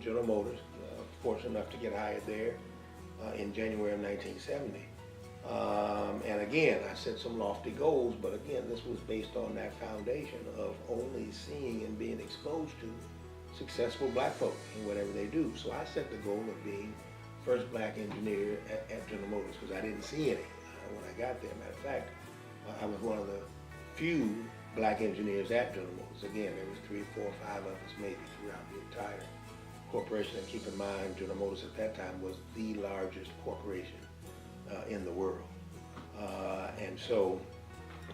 General Motors, fortunate enough to get hired there in January of 1970. And again, I set some lofty goals, but again, this was based on that foundation of only seeing and being exposed to successful black folk in whatever they do. So I set the goal of being first black engineer at General Motors because I didn't see any when I got there. Matter of fact, I was one of the few black engineers at General Motors. Again, there was 3, 4, 5 of us maybe throughout the entire corporation. And keep in mind, General Motors at that time was the largest corporation in the world. And so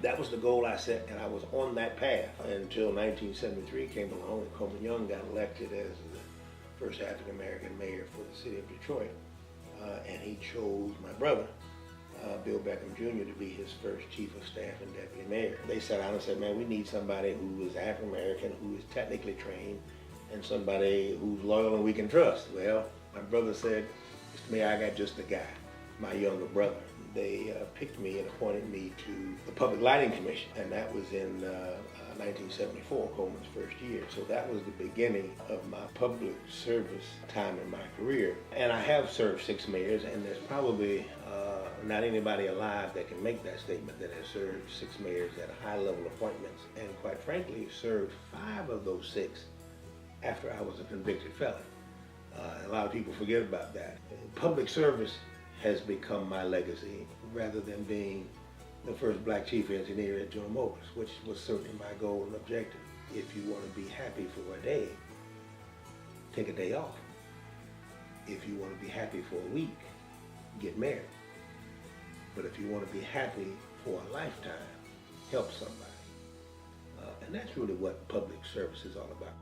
that was the goal I set, and I was on that path until 1973 came along and Coleman Young got elected as the first African-American mayor for the city of Detroit. And he chose my brother, Bill Beckham Jr., to be his first chief of staff and deputy mayor. They sat down and said, man, we need somebody who is African-American, who is technically trained, and somebody who's loyal and we can trust. Well, my brother said, Mr. Mayor, I got just the guy, my younger brother. They picked me and appointed me to the Public Lighting Commission, and that was in 1974, Coleman's first year. So that was the beginning of my public service time in my career. And I have served 6 mayors, and there's probably not anybody alive that can make that statement that has served 6 mayors at high-level appointments, and quite frankly, served 5 of those 6 after I was a convicted felon. A lot of people forget about that. Public service has become my legacy rather than being the first black chief engineer at General Motors, which was certainly my goal and objective. If you want to be happy for a day, take a day off. If you want to be happy for a week, get married. But if you want to be happy for a lifetime, help somebody. And that's really what public service is all about.